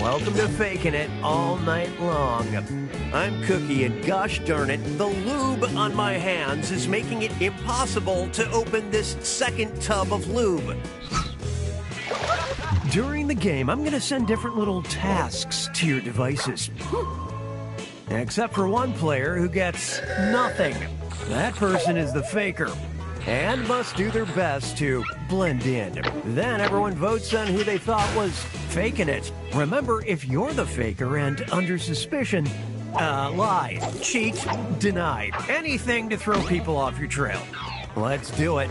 Welcome to Faking It All Night Long. I'm Cookie, and gosh darn it, the lube on my hands is making it impossible to open this second tub of lube. During the game, I'm going to send different little tasks to your devices. Except for one player who gets nothing. That person is the faker and must do their best to blend in. Then everyone votes on who they thought was faking it. Remember, if you're the faker and under suspicion, lie, cheat, deny. Anything to throw people off your trail. Let's do it.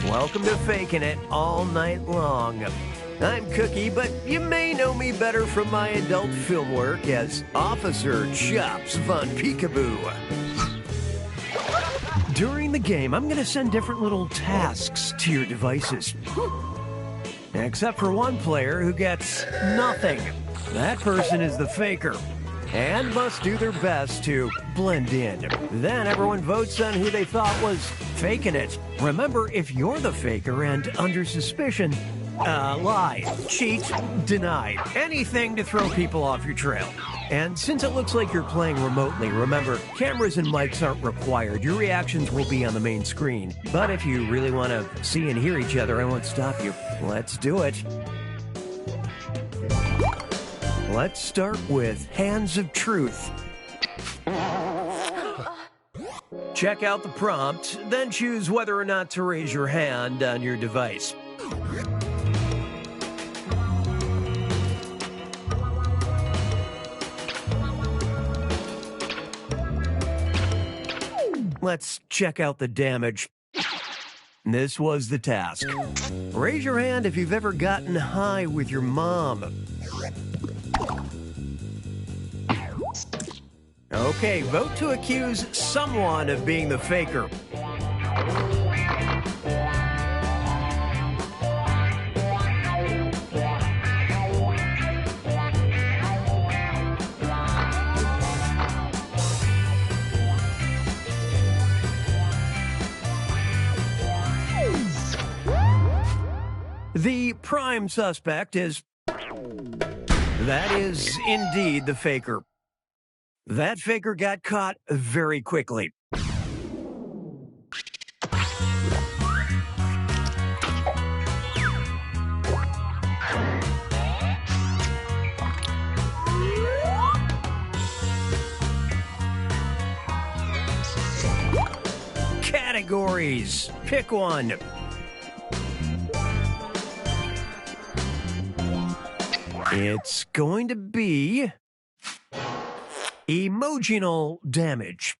Welcome to Faking It All Night Long. I'm Cookie, but you may know me better from my adult film work as Officer Chops Von Peekaboo. During the game, I'm going to send different little tasks to your devices. Except for one player who gets nothing. That person is the faker and must do their best to blend in. Then everyone votes on who they thought was faking it. Remember, if you're the faker and under suspicion, lie, cheat, deny. Anything to throw people off your trail. And since it looks like you're playing remotely, remember, cameras and mics aren't required. Your reactions will be on the main screen. But if you really want to see and hear each other, I won't stop you. Let's do it. Let's start with Hands of Truth. Check out the prompt, then choose whether or not to raise your hand on your device. Let's check out the damage. This was the task. Raise your hand if you've ever gotten high with your mom. Okay, vote to accuse someone of being the faker. The prime suspect is... That is indeed the faker. That faker got caught very quickly. Categories. Pick one. It's going to be emotional damage.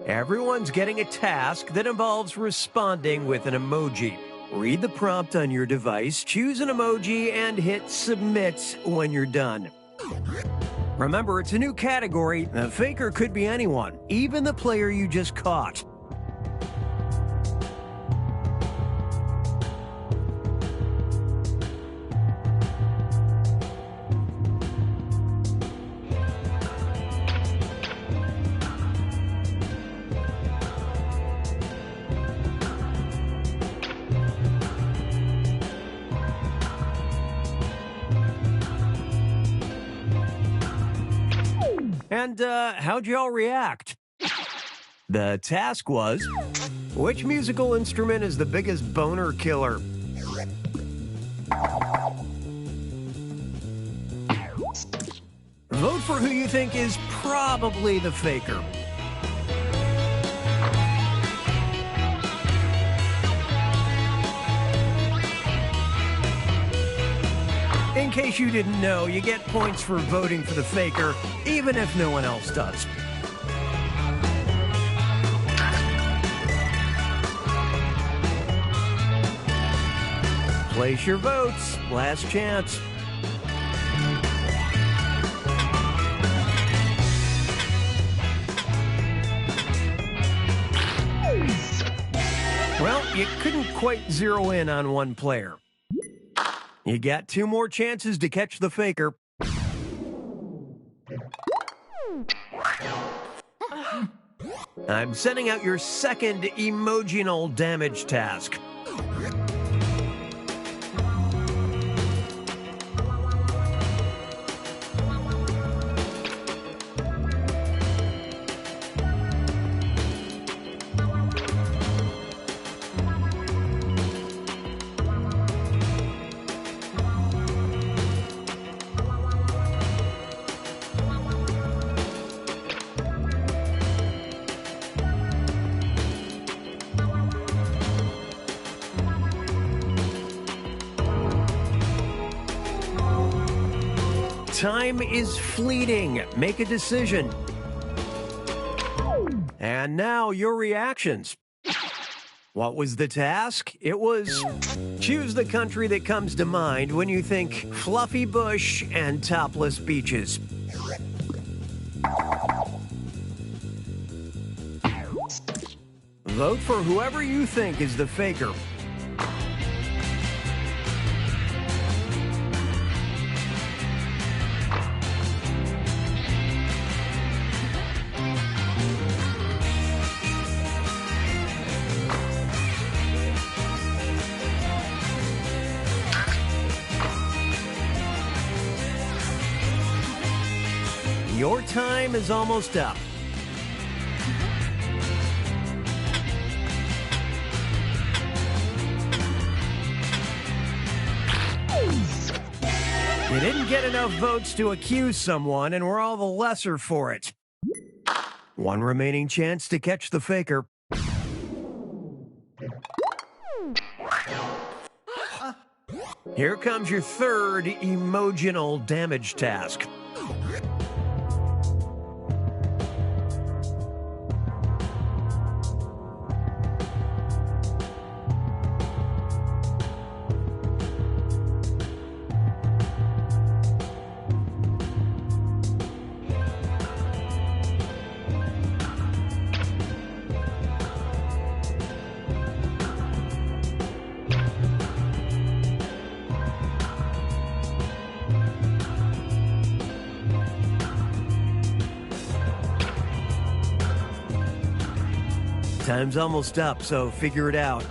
Everyone's getting a task that involves responding with an emoji. Read the prompt on your device, choose an emoji, and hit submit when you're done. Remember, it's a new category. A faker could be anyone, even the player you just caught. And how'd y'all react? The task was, which musical instrument is the biggest boner killer? Vote for who you think is probably the faker. In case you didn't know, you get points for voting for the faker, even if no one else does. Place your votes. Last chance. Well, you couldn't quite zero in on one player. You got 2 more chances to catch the faker. I'm sending out your second emotional damage task. Time is fleeting. Make a decision. And now your reactions. What was the task? It was choose the country that comes to mind when you think fluffy bush and topless beaches. Vote for whoever you think is the faker. Your time is almost up. You didn't get enough votes to accuse someone, and we're all the lesser for it. 1 remaining chance to catch the faker. Here comes your third emotional damage task. Time's almost up, so figure it out.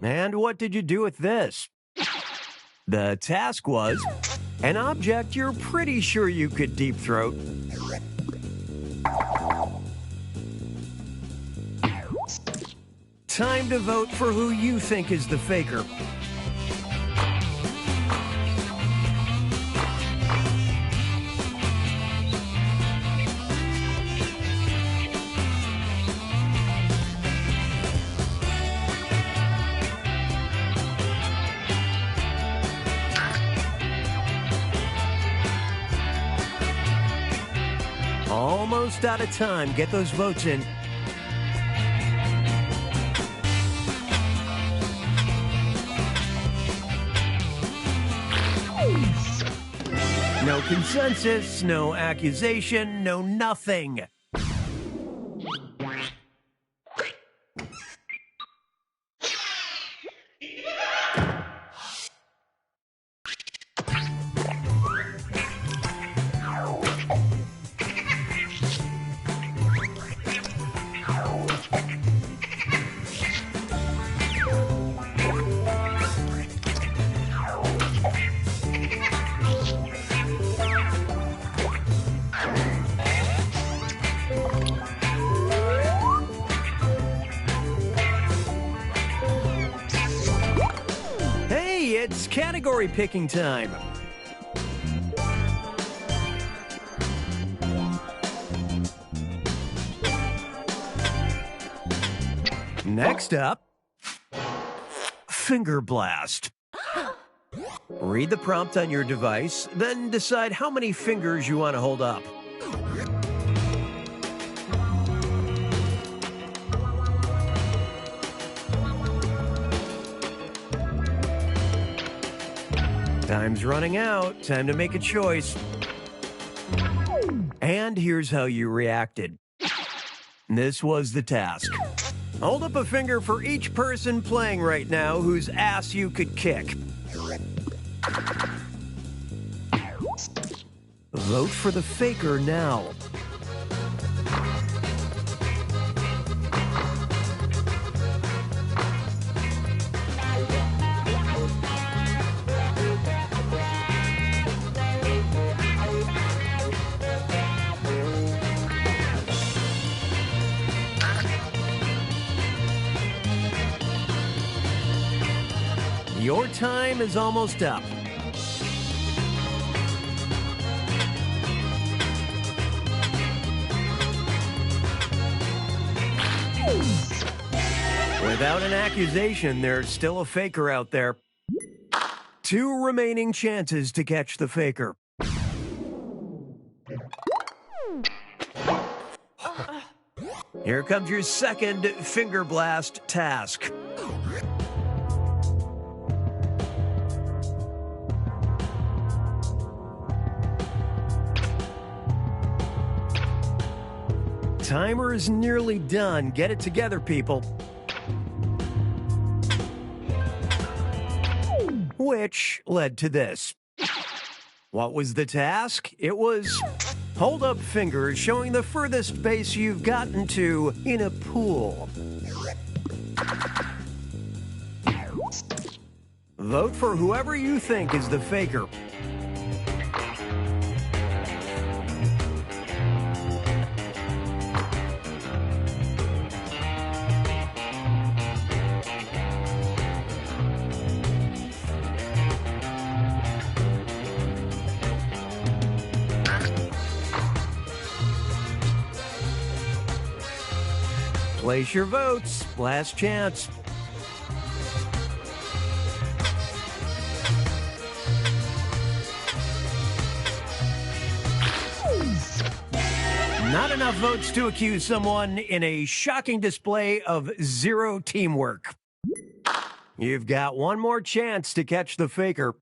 And what did you do with this? The task was an object you're pretty sure you could deep throat. Time to vote for who you think is the faker. Almost out of time. Get those votes in. No consensus, no accusation, no nothing. it's category picking time. Next up, Finger Blast. Read the prompt on your device, then decide how many fingers you want to hold up. Time's running out. Time to make a choice. And here's how you reacted. This was the task. Hold up a finger for each person playing right now whose ass you could kick. Vote for the faker now. Your time is almost up. Without an accusation, there's still a faker out there. 2 remaining chances to catch the faker. Here comes your second Finger Blast task. Timer is nearly done. Get it together, people. Which led to this. What was the task? It was hold up fingers showing the furthest base you've gotten to in a pool. Vote for whoever you think is the faker. Place your votes. Last chance. Not enough votes to accuse someone in a shocking display of zero teamwork. You've got one more chance to catch the faker.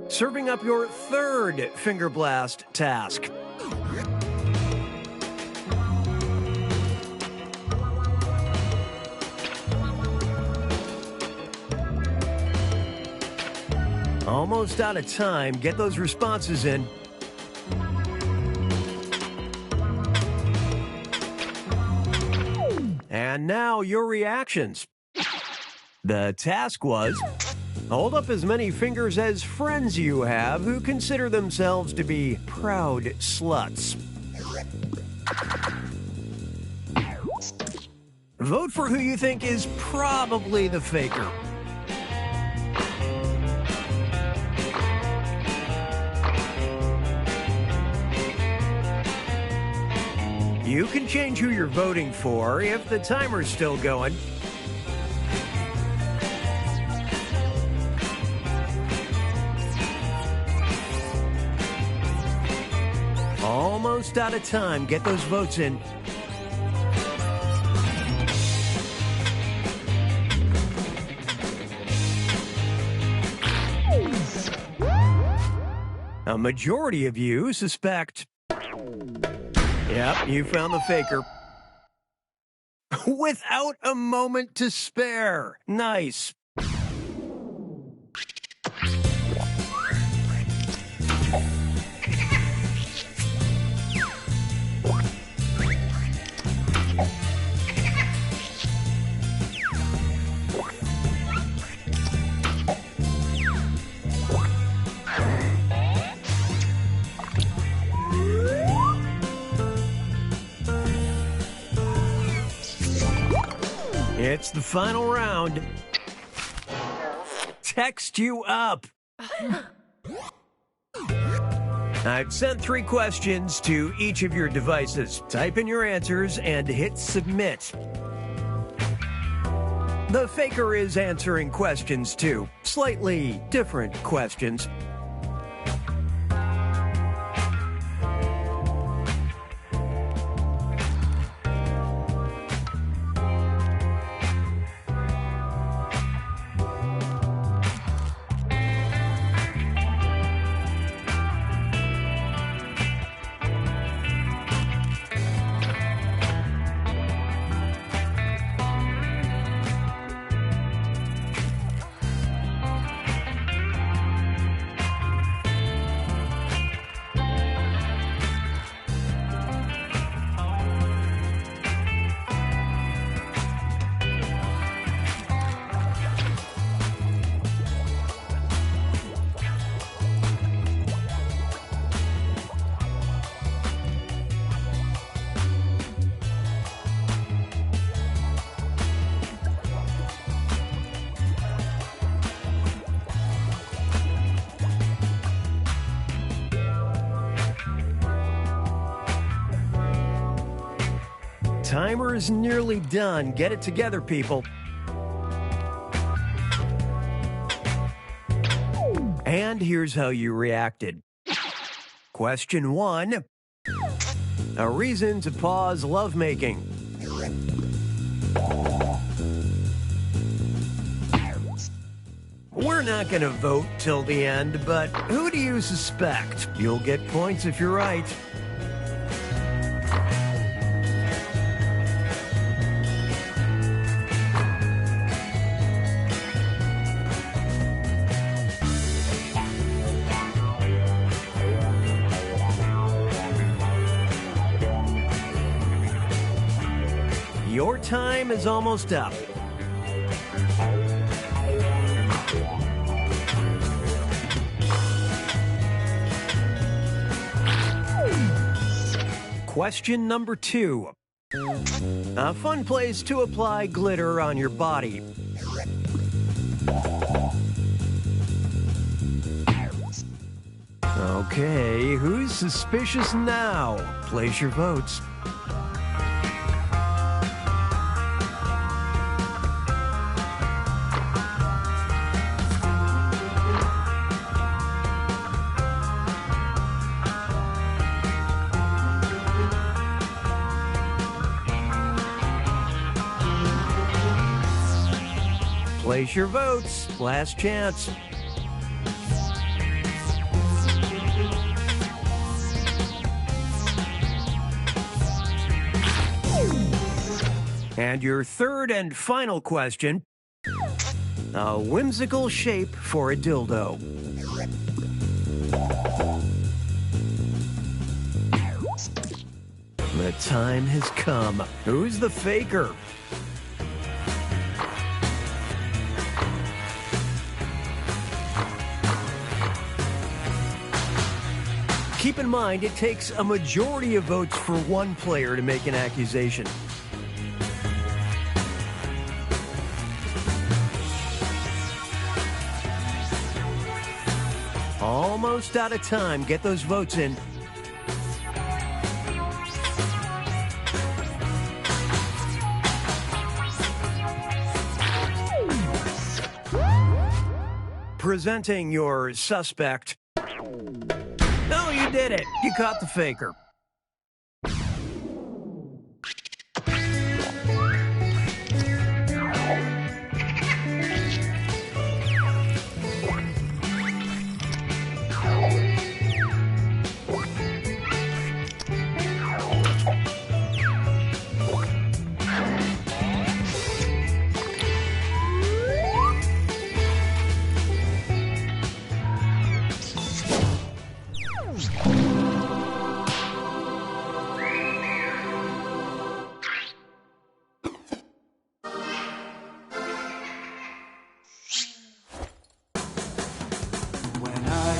Serving up your third Finger Blast task. Almost out of time. Get those responses in. And now your reactions. The task was hold up as many fingers as friends you have who consider themselves to be proud sluts. Vote for who you think is probably the faker. You can change who you're voting for if the timer's still going. Almost out of time. Get those votes in. A majority of you suspect... Yep, you found the faker. Without a moment to spare. Nice. It's the final round. Text you up. I've sent 3 questions to each of your devices. Type in your answers and hit submit. The faker is answering questions too, slightly different questions. Timer is nearly done. Get it together, people. And here's how you reacted. Question 1. A reason to pause lovemaking. We're not going to vote till the end, but who do you suspect? You'll get points if you're right. Your time is almost up. Question number 2. A fun place to apply glitter on your body. Okay, who's suspicious now? Place your votes. Place your votes. Last chance. And your third and final question. A whimsical shape for a dildo. The time has come. Who's the faker? Keep in mind, it takes a majority of votes for one player to make an accusation. Almost out of time. Get those votes in. Presenting your suspect. No, you did it. You caught the faker.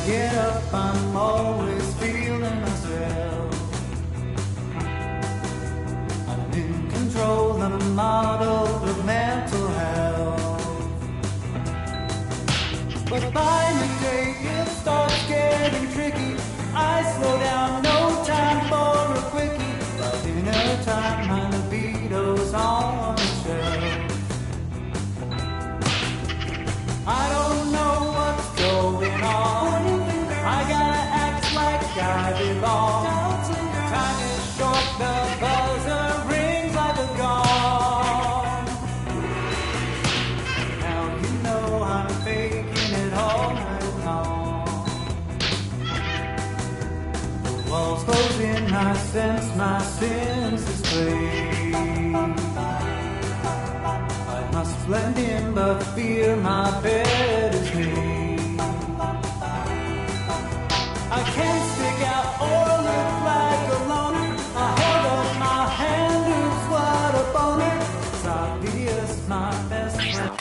Get up, I'm always feeling myself. I'm in control, the model of man. myself. I don't know what's going on. I gotta act like I belong. Time is short, the buzzer rings like a gong. Now you know I'm faking it all night long. The walls close in, I sense my senses fade. I must blend in, but fear my bed is made. I can't stick out or look like a loner. I hold up my hand, who's what a boner. It's obvious my best friend.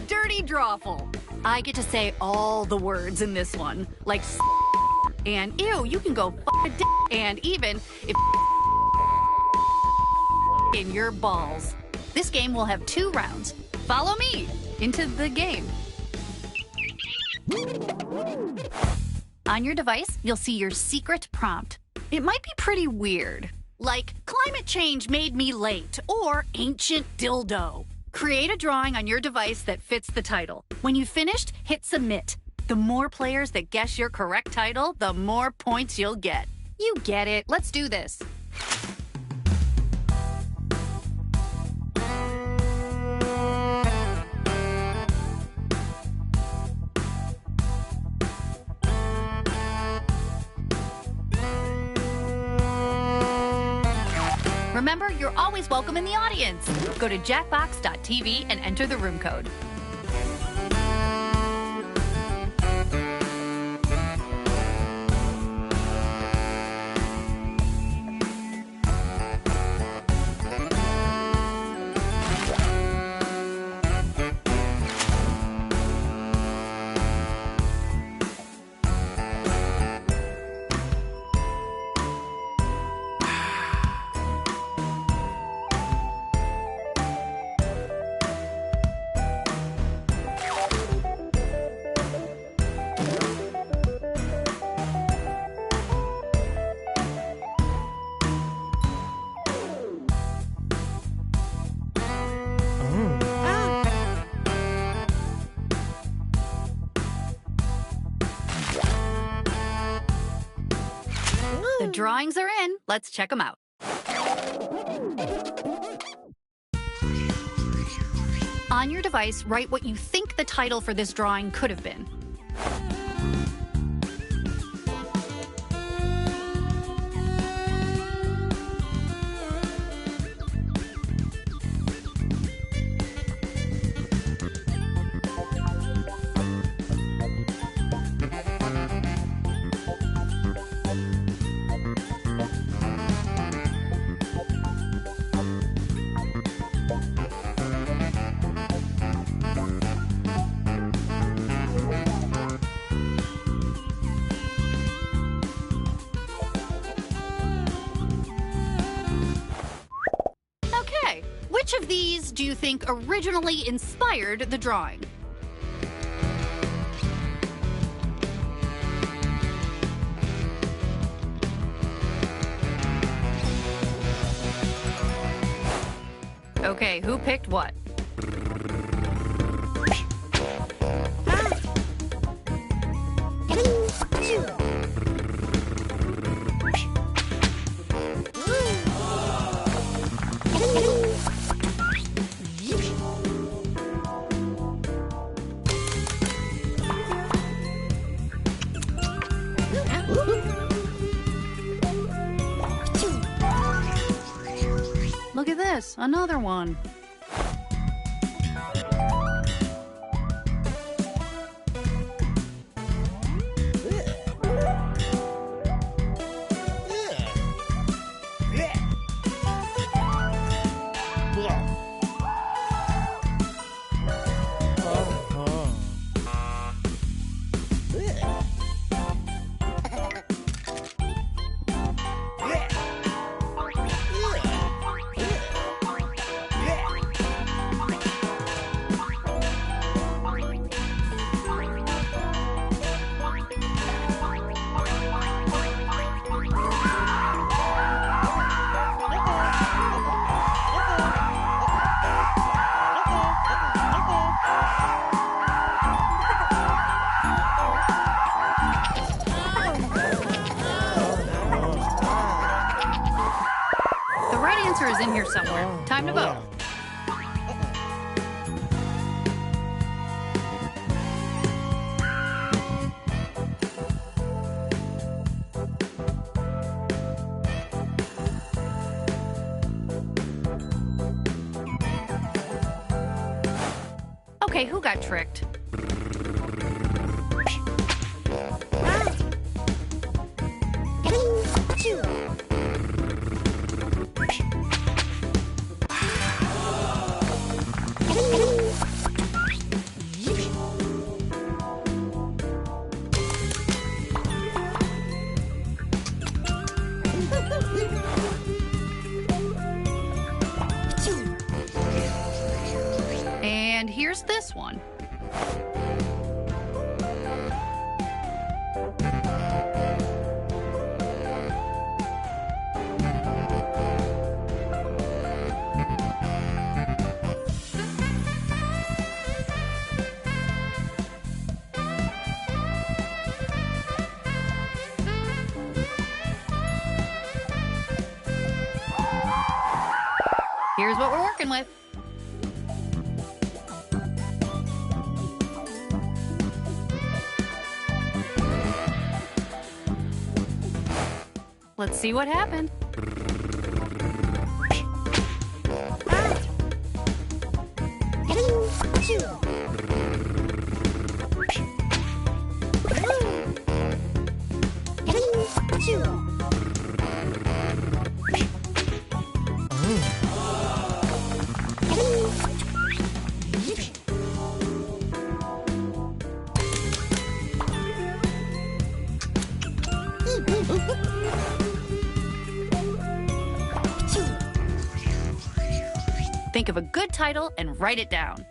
Dirty Drawful. I get to say all the words in this one, like And ew, you can go a dick. And even if in your balls. This game will have 2 rounds. Follow me into the game. On your device, you'll see your secret prompt. It might be pretty weird, like climate change made me late or ancient dildo. Create a drawing on your device that fits the title. When you've finished, hit submit. The more players that guess your correct title, the more points you'll get. You get it. Let's do this. Remember, you're always welcome in the audience. Go to jackbox.tv and enter the room code. The drawings are in. Let's check them out. On your device, write what you think the title for this drawing could have been. Which of these do you think originally inspired the drawing? Okay, who picked what? Look at this, another one. Answer is in here somewhere. Time to vote. Okay, who got tricked? this one. Here's what we're working with. Let's see what happened. Think of a good title and write it down.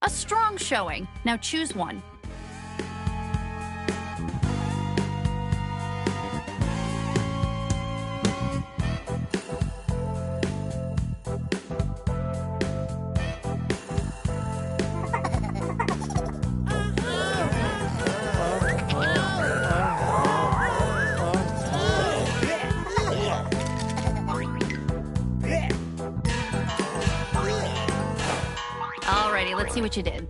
A strong showing. Now choose one. Alrighty, let's see what you did.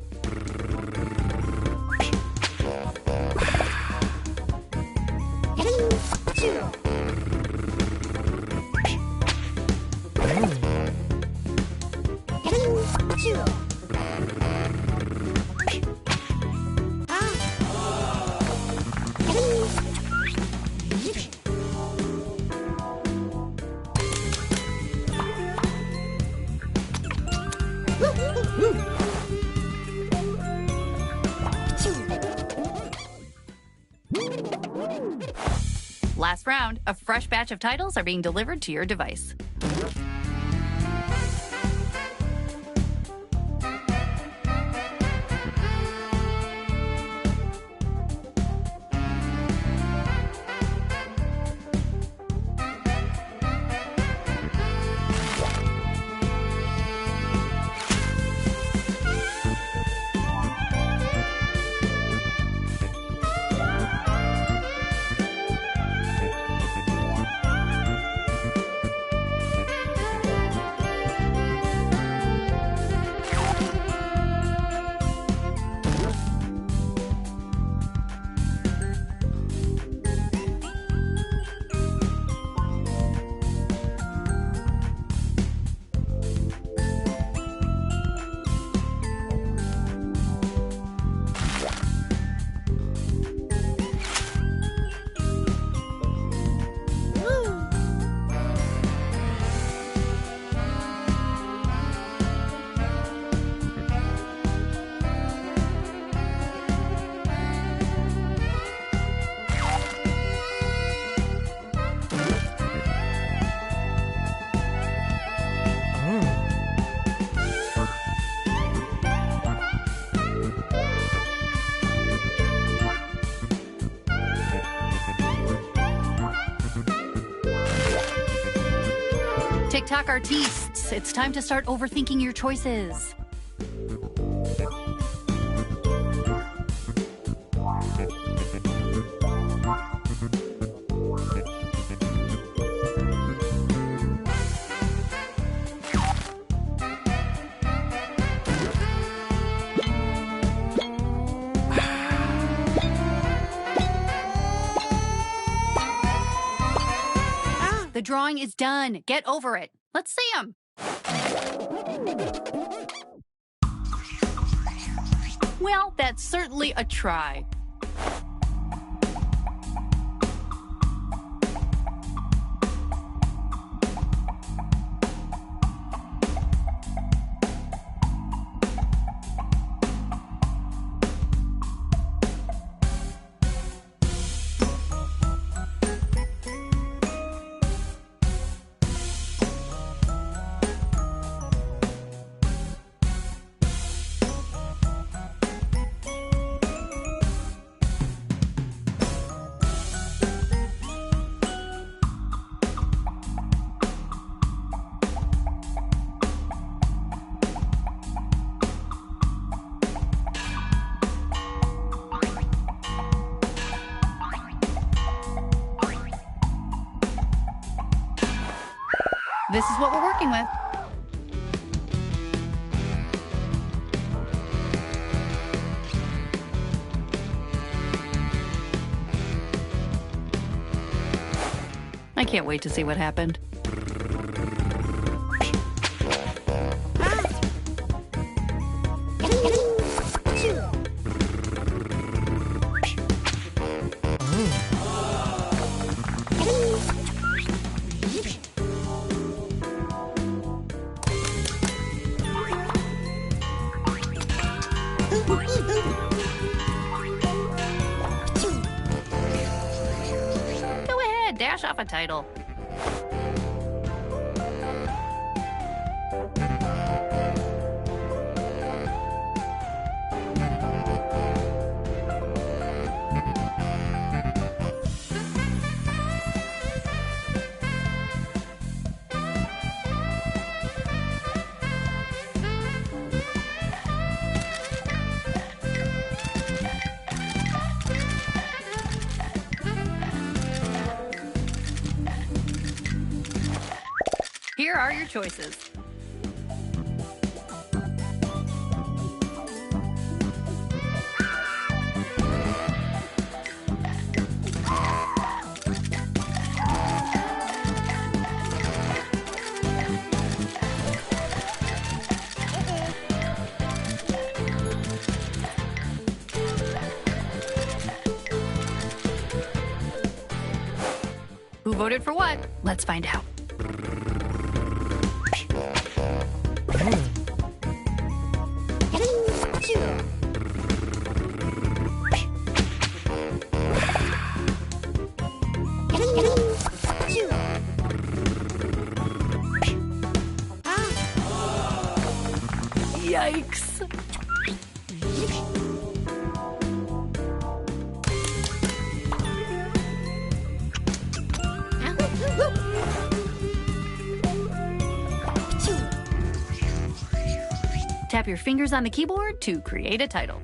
Last round, a fresh batch of titles are being delivered to your device. TikTok artistes, it's time to start overthinking your choices. the drawing is done. Get over it. Let's see them. Well, that's certainly a try. This is what we're working with. I can't wait to see what happened. Go ahead, dash off a title. Here are your choices. Who voted for what? Let's find out. Yikes. Tap your fingers on the keyboard to create a title.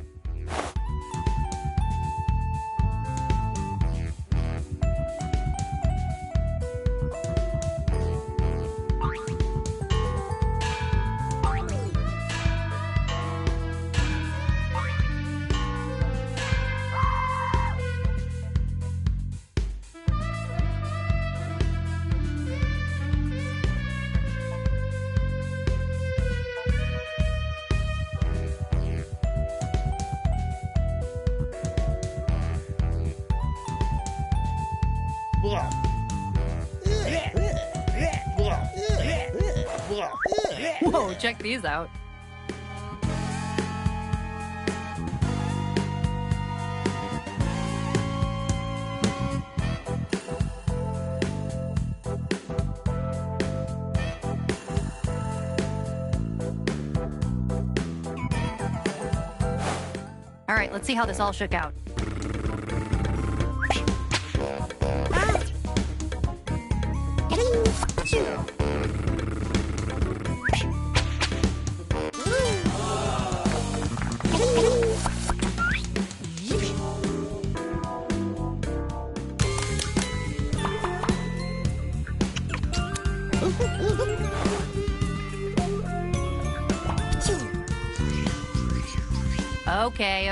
Whoa, check these out. All right, let's see how this all shook out.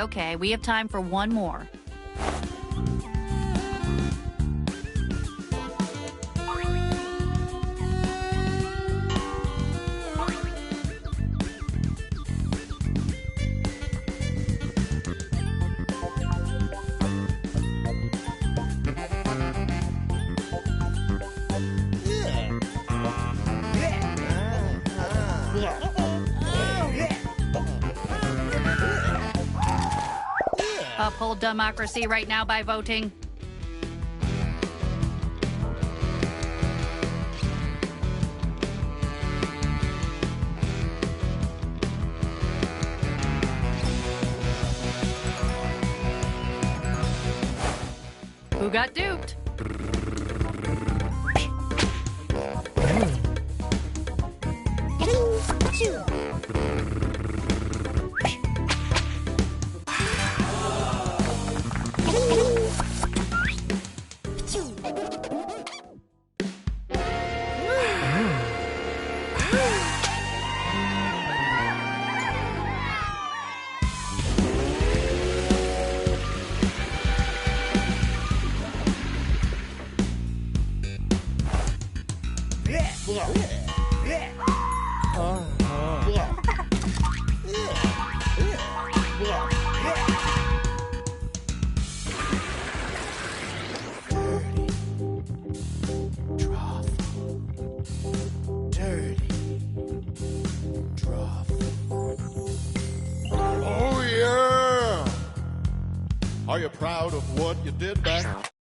Okay, we have time for one more. uphold democracy right now by voting. Who got duped? Oh, yeah! Are you proud of what you did back?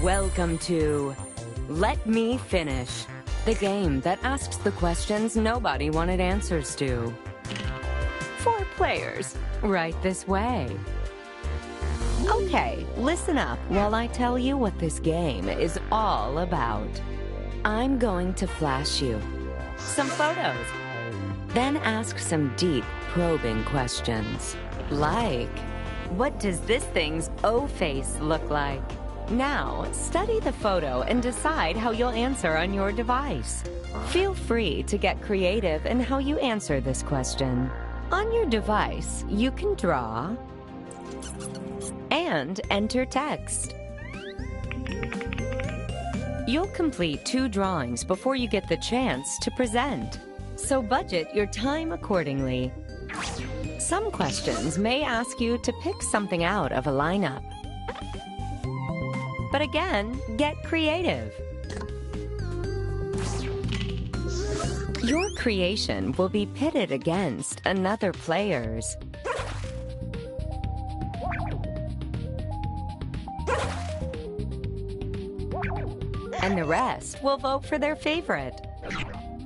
Welcome to Let Me Finish, the game that asks the questions nobody wanted answers to. 4 players, right this way. Okay, listen up while I tell you what this game is all about. I'm going to flash you some photos, then ask some deep, probing questions. Like, what does this thing's O face look like? Now, study the photo and decide how you'll answer on your device. Feel free to get creative in how you answer this question. On your device, you can draw and enter text. You'll complete 2 drawings before you get the chance to present, so budget your time accordingly. Some questions may ask you to pick something out of a lineup. But again, get creative. Your creation will be pitted against another player's. And the rest will vote for their favorite.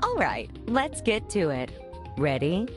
All right, let's get to it. Ready?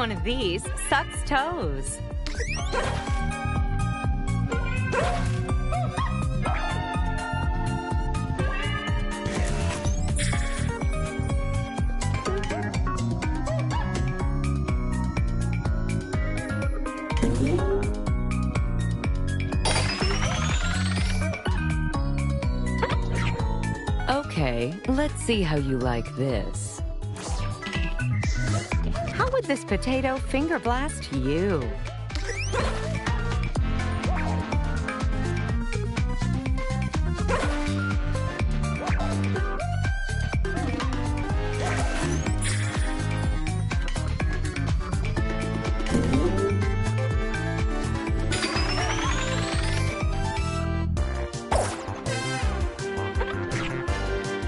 one of these sucks toes? Okay, let's see how you like this. How would this potato finger blast you?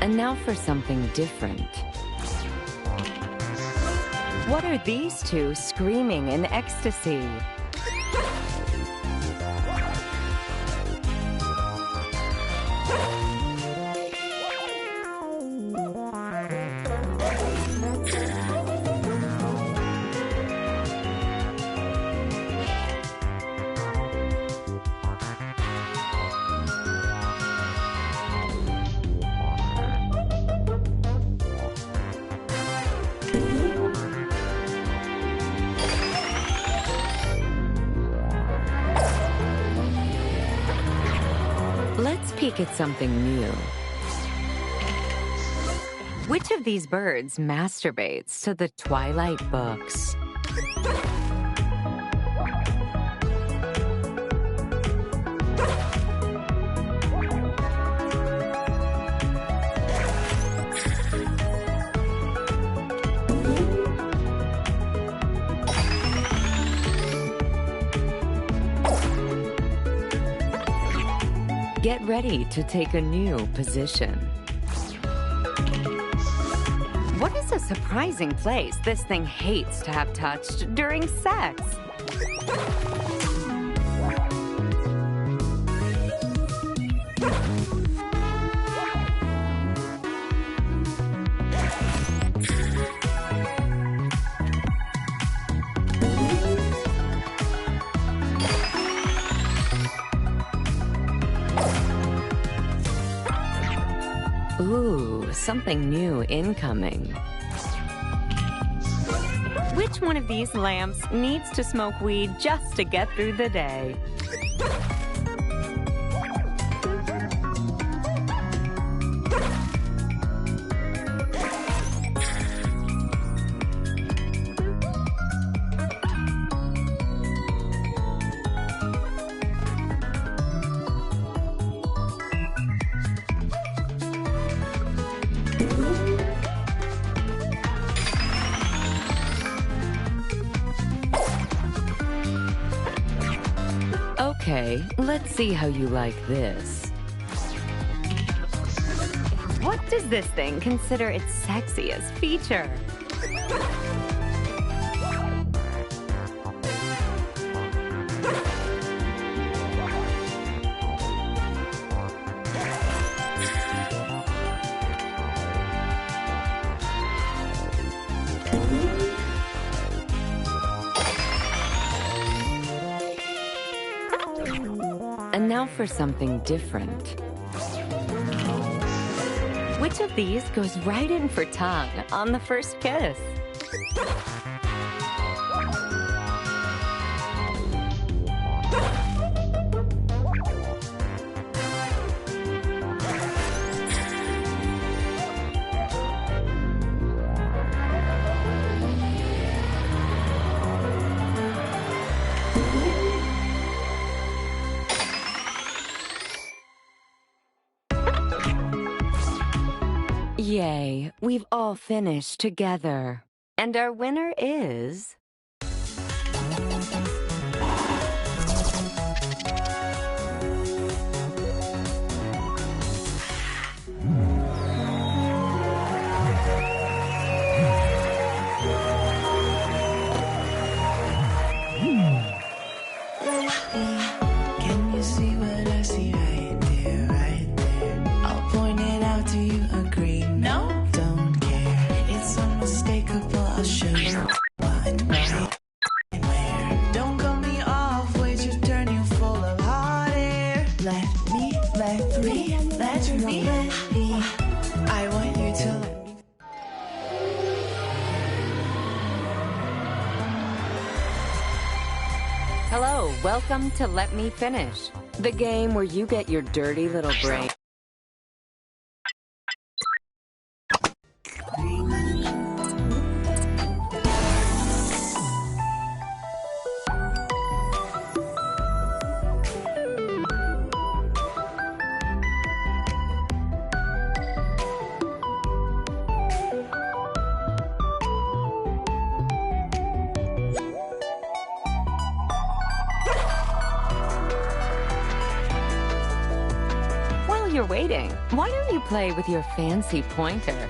And now for something different. What are these two screaming in ecstasy? Let's peek at something new. Which of these birds masturbates to the Twilight books? Get ready to take a new position. What is a surprising place this thing hates to have touched during sex? Ooh, something new incoming. Which one of these lamps needs to smoke weed just to get through the day? Okay, let's see how you like this. What does this thing consider its sexiest feature? And now for something different. Which of these goes right in for tongue on the first kiss? Yay, we've all finished together. And our winner is... Can you see what I see right there, right there? I'll point it out, do you agree? No? Don't care, it's unmistakable, I'll show you what. to me. I want you to let me. Hello, welcome to Let Me Finish, the game where you get your dirty little brain. While you're waiting, why don't you play with your fancy pointer?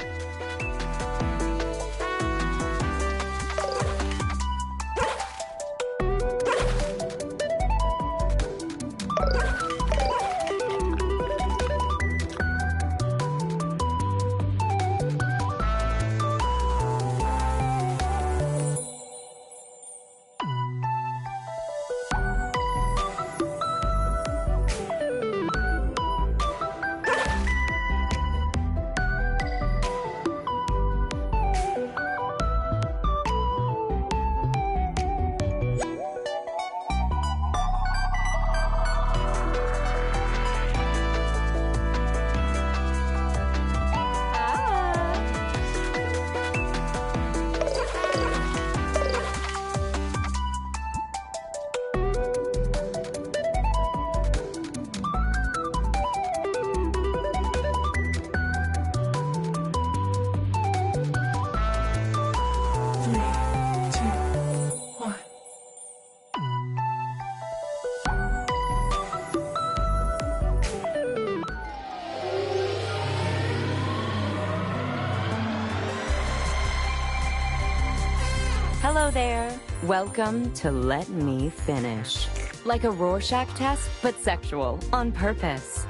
Hello there. Welcome to Let Me Finish. Like a Rorschach test, but sexual, on purpose.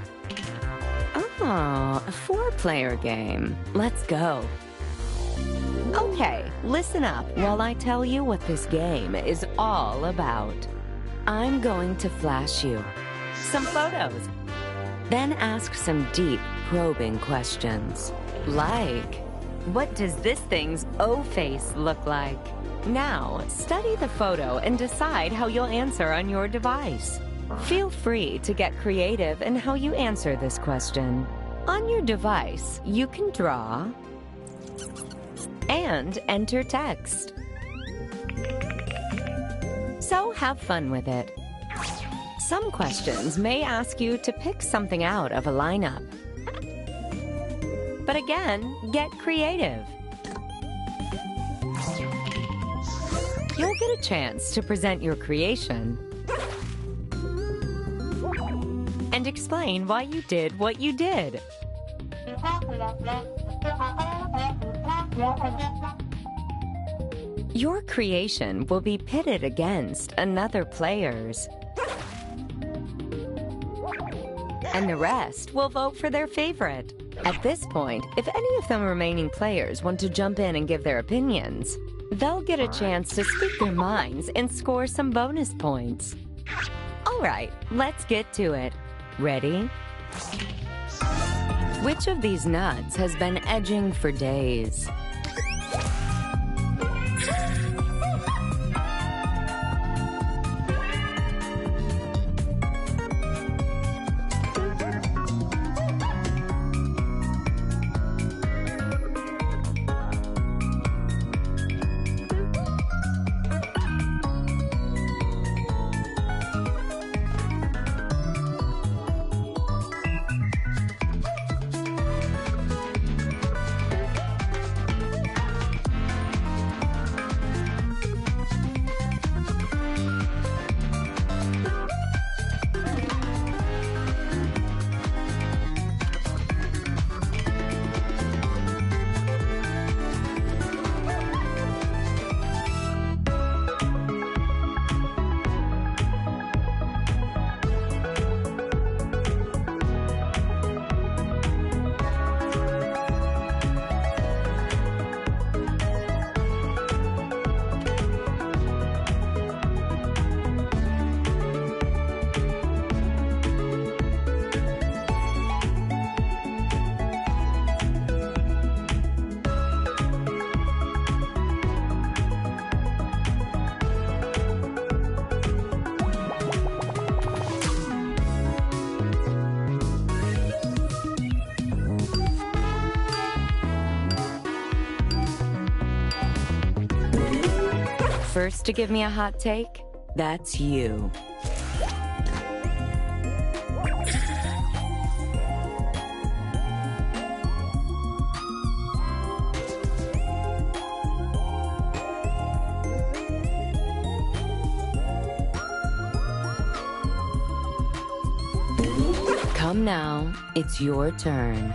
Oh, a 4-player game. Let's go. Okay, listen up while I tell you what this game is all about. I'm going to flash you some photos, then ask some deep, probing questions. Like, what does this thing's O-face look like? Now, study the photo and decide how you'll answer on your device. Feel free to get creative in how you answer this question. On your device, you can draw and enter text. So have fun with it. Some questions may ask you to pick something out of a lineup. But again, get creative. You'll get a chance to present your creation and explain why you did what you did. Your creation will be pitted against another player's, and the rest will vote for their favorite. At this point, if any of the remaining players want to jump in and give their opinions, they'll get a chance to speak their minds and score some bonus points. All right, let's get to it. Ready? Which of these nuts has been edging for days? first to give me a hot take? That's you. Come now, it's your turn.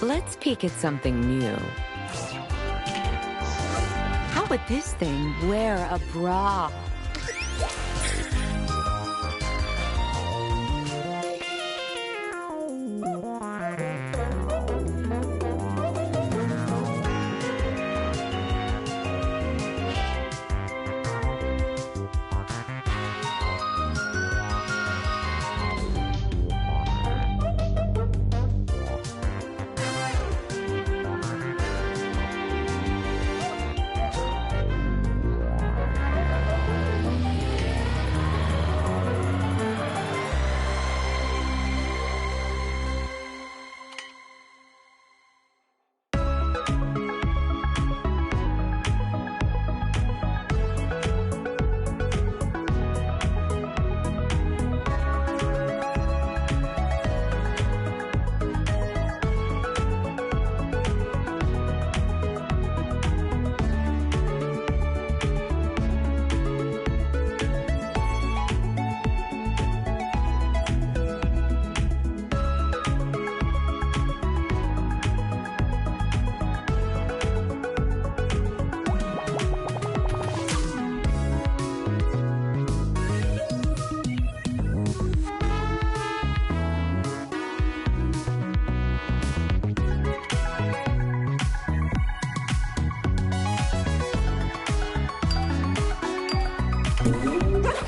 Let's peek at something new. How would this thing wear a bra?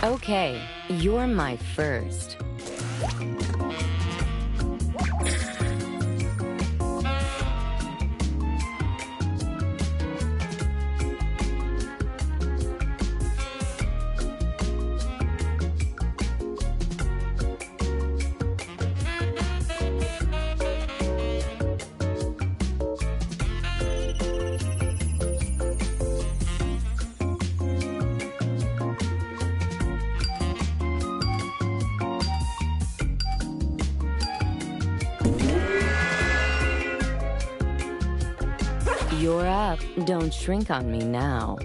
Okay, you're my first. You're up. Don't shrink on me now.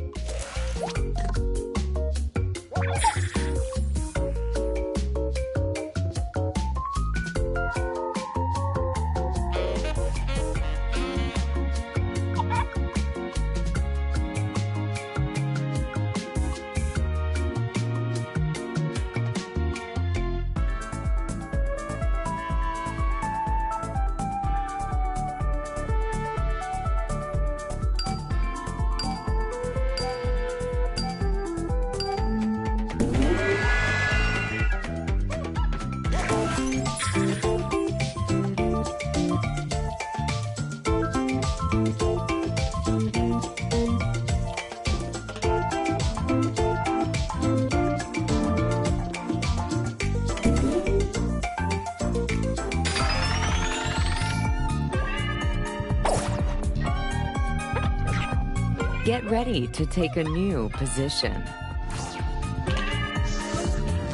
Get ready to take a new position.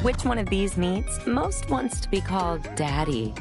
Which one of these meats most wants to be called Daddy?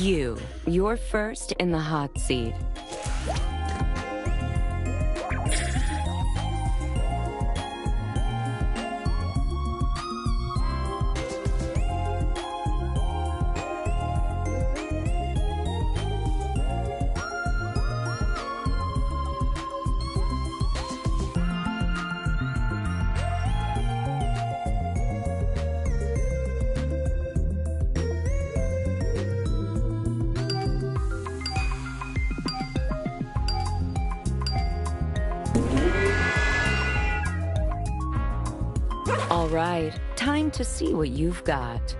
You're first in the hot seat. All right, time to see what you've got.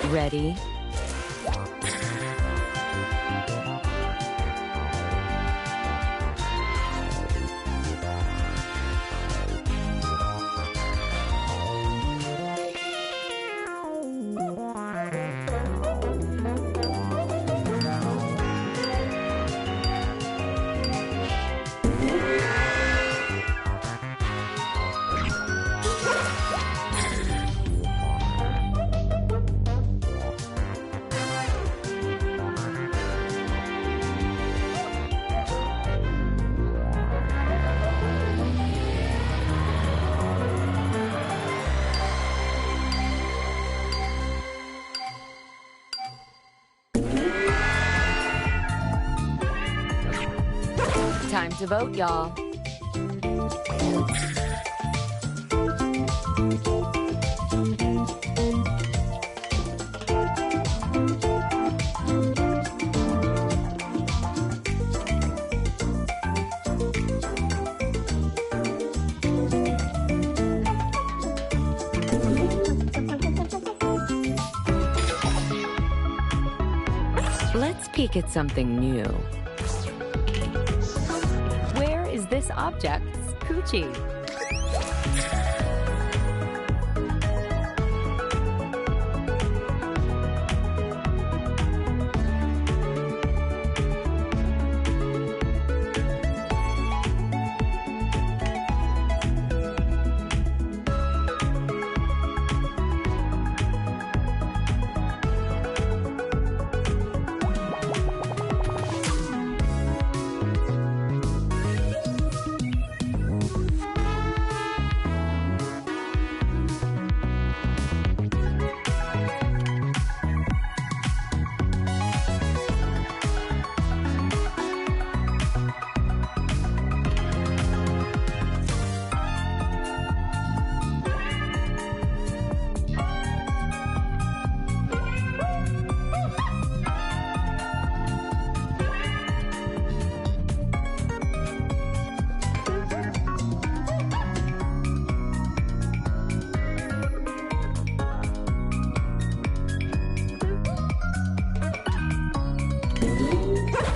Ready? Time to vote, y'all. Let's peek at something new. Where is this object's coochie?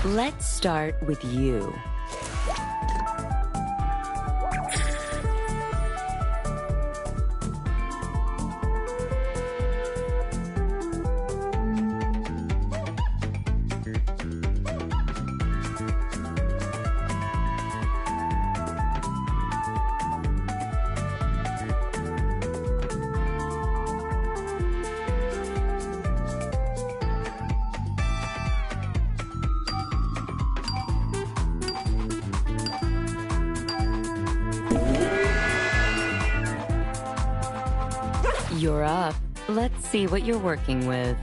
Let's start with you. You're up. Let's see what you're working with.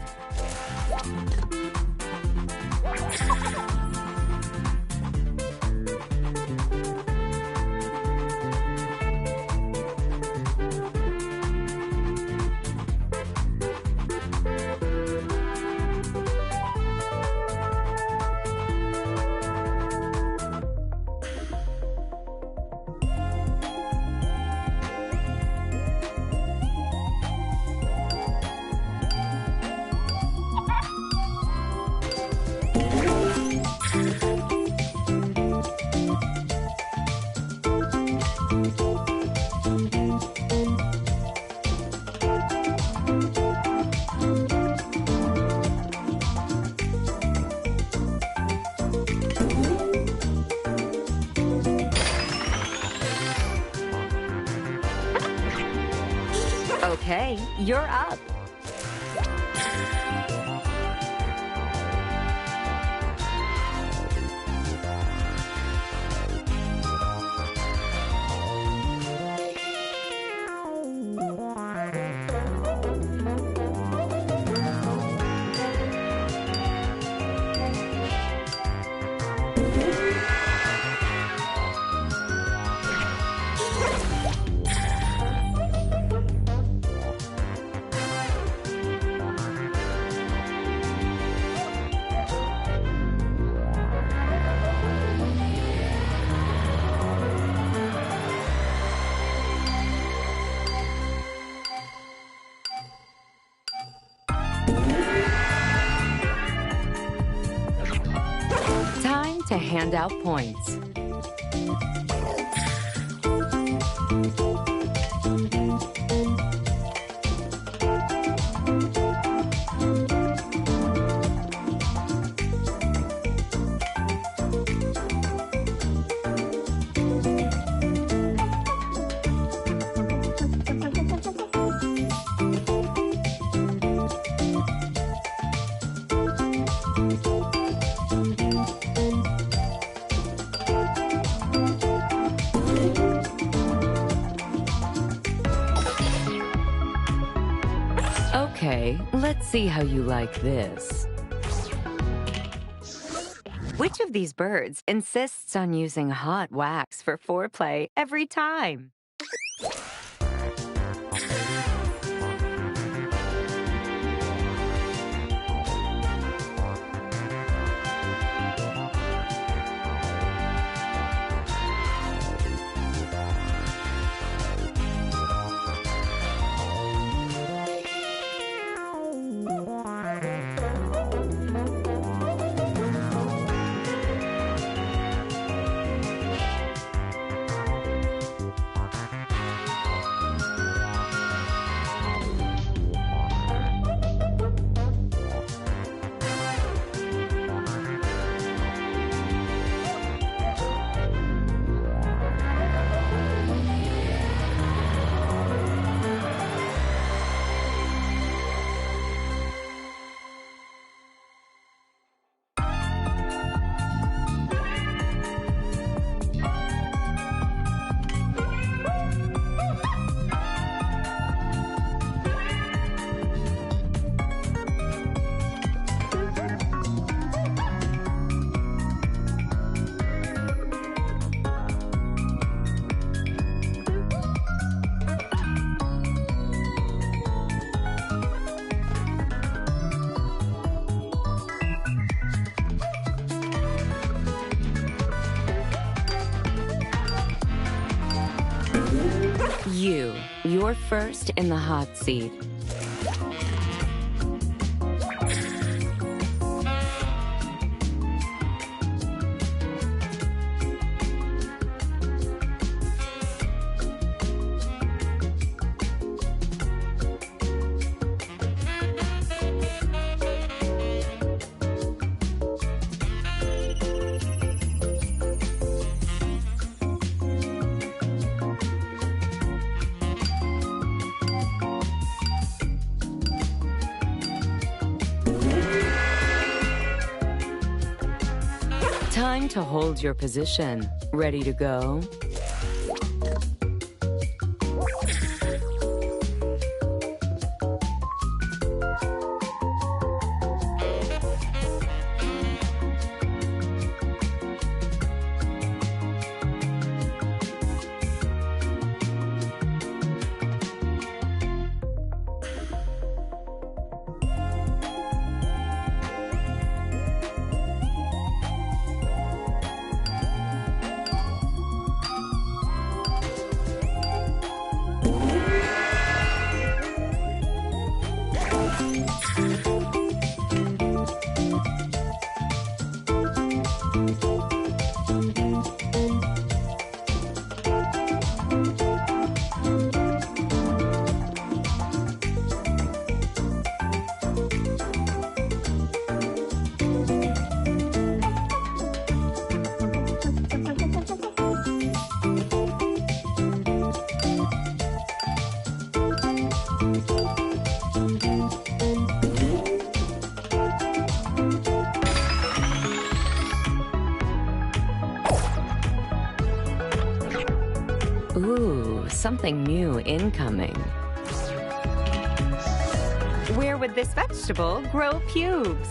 Okay, you're up. Time to hand out points. Okay, let's see how you like this. Which of these birds insists on using hot wax for foreplay every time? You're first in the hot seat. Time to hold your position. Ready to go? Ooh, something new incoming. Where would this vegetable grow pubes?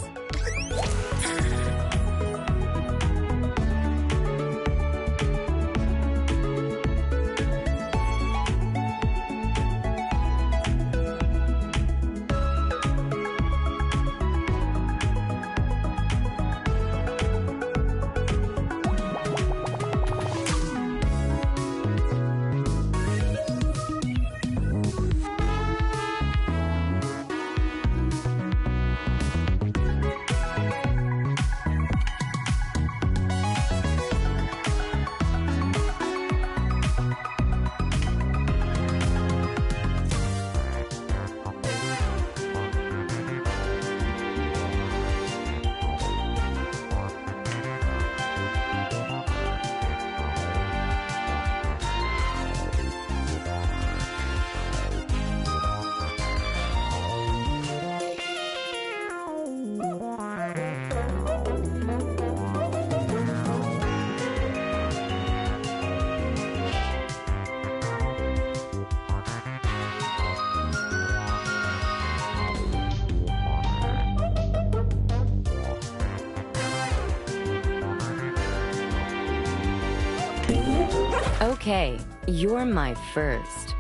Okay, you're my first.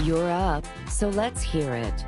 You're up, so let's hear it.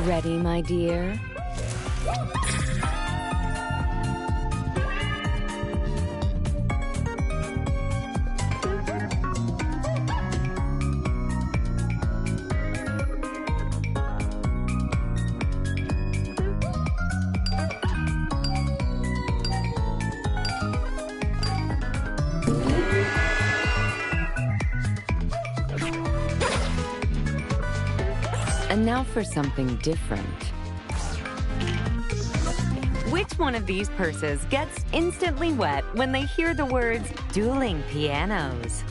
Ready, my dear? And now for something different. Which one of these purses gets instantly wet when they hear the words dueling pianos?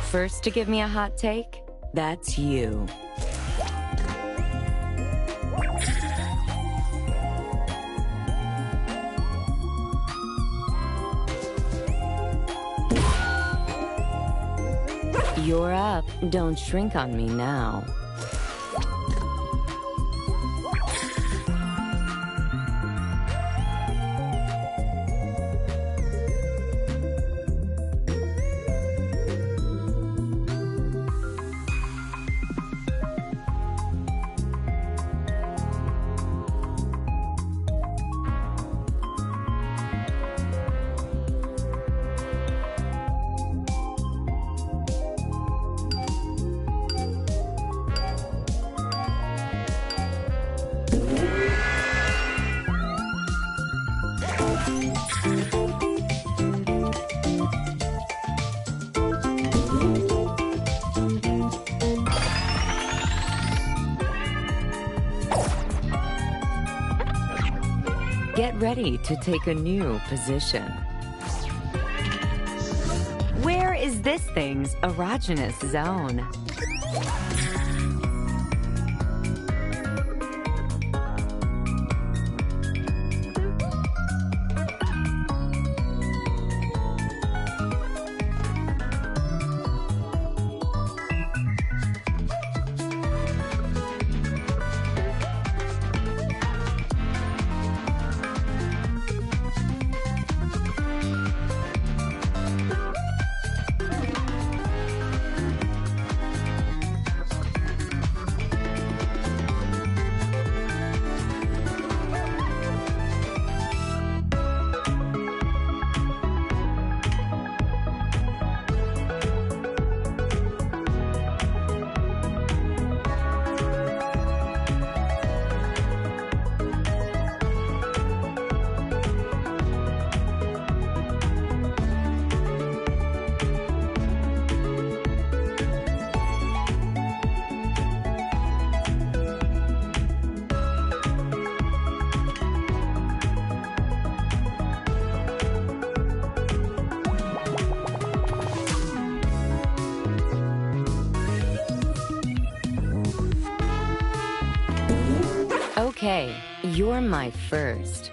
First to give me a hot take? That's you. You're up. Don't shrink on me now. Get ready to take a new position. Where is this thing's erogenous zone? Okay, you're my first.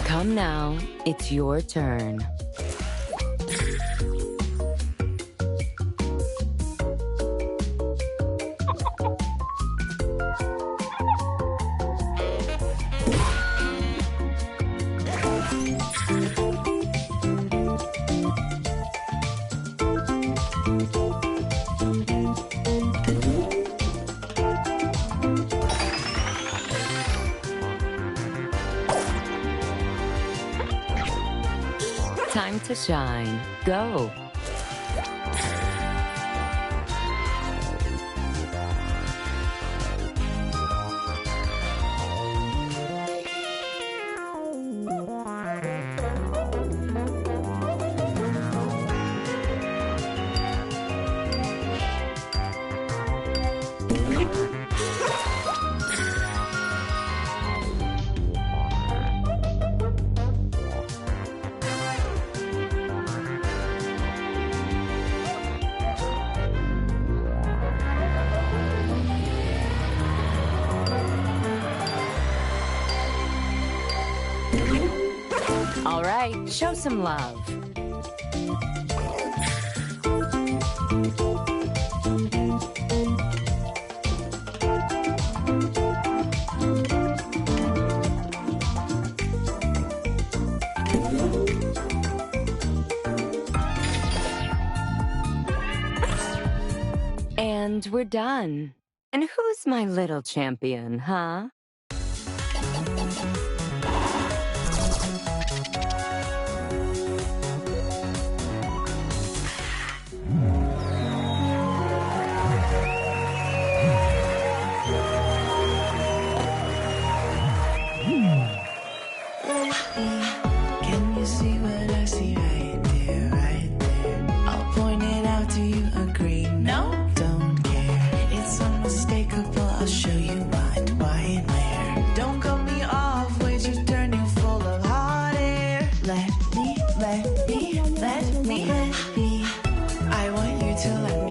Come now, it's your turn. Time to shine. Go. All right, show some love. And we're done. And who's my little champion, huh? let me. I want you to let